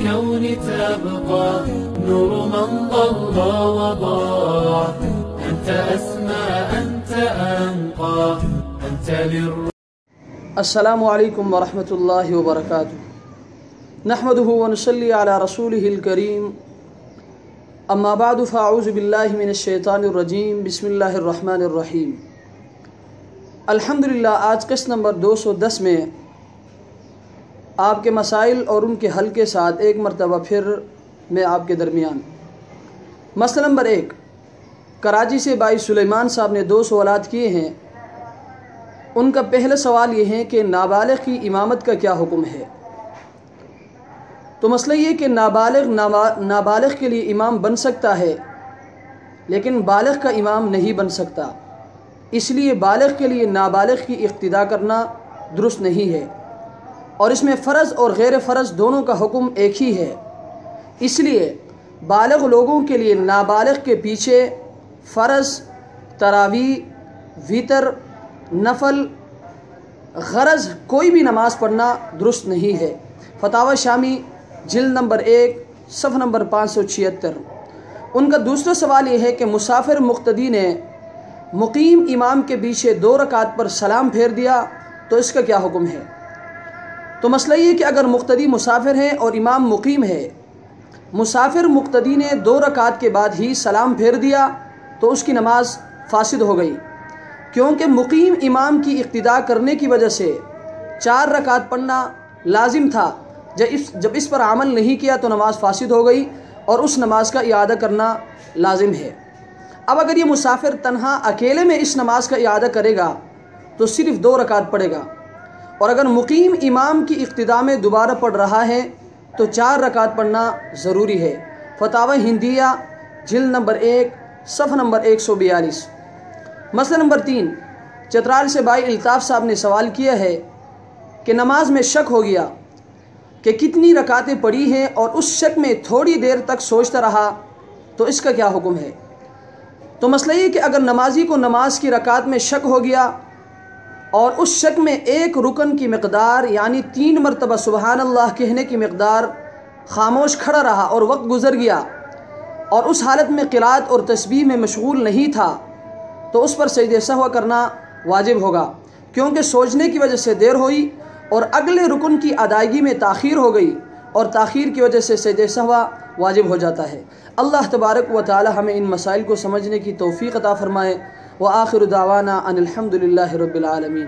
الكون تبقى نور من ضل وضاع. أنت أسمى أنت أنقى أنت السلام علیکم ورحمۃ اللہ وبرکاتہ. نحمده ونصلی علی رسولہ الکریم. اما بعد فاعوذ باللہ من الشیطان الرجیم. بسم اللہ الرحمن الرحیم. الحمدللہ آج قسط نمبر 210 میں آپ کے مسائل اور ان کے حل کے ساتھ ایک مرتبہ پھر میں آپ کے درمیان. مسئلہ نمبر 1. کراچی سے بھائی سلیمان صاحب نے 2 سوالات کیے ہیں. ان کا پہلا سوال یہ ہے کہ نابالغ کی امامت کا کیا حکم ہے. تو مسئلہ یہ کہ نابالغ کے لیے امام بن سکتا ہے لیکن بالغ کا امام نہیں بن سکتا. اس لیے بالغ کے لیے نابالغ کی اقتداء کرنا درست نہیں ہے، اور اس میں فرض اور غیر فرض دونوں کا حکم ایک ہی ہے. اس لیے بالغ لوگوں کے لیے نابالغ کے پیچھے فرض، تراویح، وتر، نفل، غرض کوئی بھی نماز پڑھنا درست نہیں ہے. فتاوی شامی جلد نمبر 1 صفحہ نمبر 576. ان کا دوسرا سوال یہ ہے کہ مسافر مقتدی نے مقیم امام کے پیچھے 2 رکعت پر سلام پھیر دیا تو اس کا کیا حکم ہے. تو مسئلہ یہ کہ اگر مقتدی مسافر ہے اور امام مقیم ہے، مسافر مقتدی نے 2 رکعت کے بعد ہی سلام پھیر دیا تو اس کی نماز فاسد ہو گئی، کیونکہ مقیم امام کی اقتداء کرنے کی وجہ سے 4 رکعت پڑھنا لازم تھا. جب اس پر عمل نہیں کیا تو نماز فاسد ہو گئی اور اس نماز کا اعادہ کرنا لازم ہے. اب اگر یہ مسافر تنہا اکیلے میں اس نماز کا اعادہ کرے گا تو صرف 2 رکعت پڑھے گا، اور اگر مقیم امام کی اقتداء میں دوبارہ پڑھ رہا ہے تو 4 رکعت پڑھنا ضروری ہے. فتاوی ہندیہ جلد نمبر 1 صفحہ نمبر 142. مسئلہ نمبر 3. چترال سے بھائی الطاف صاحب نے سوال کیا ہے کہ نماز میں شک ہو گیا کہ کتنی رکعتیں پڑھی ہیں اور اس شک میں تھوڑی دیر تک سوچتا رہا تو اس کا کیا حکم ہے. تو مسئلہ یہ کہ اگر نمازی کو نماز کی رکعت میں شک ہو گیا اور اس شک میں ایک رکن کی مقدار یعنی 3 مرتبہ سبحان اللہ کہنے کی مقدار خاموش کھڑا رہا اور وقت گزر گیا اور اس حالت میں قرات اور تسبیح میں مشغول نہیں تھا تو اس پر سجدہ سہو کرنا واجب ہوگا، کیونکہ سوچنے کی وجہ سے دیر ہوئی اور اگلے رکن کی ادائیگی میں تاخیر ہو گئی اور تاخیر کی وجہ سے سجدہ سہو واجب ہو جاتا ہے. اللہ تبارک و تعالی ہمیں ان مسائل کو سمجھنے کی توفیق عطا فرمائے. وآخر دعوانا ان الحمد للہ رب العالمین.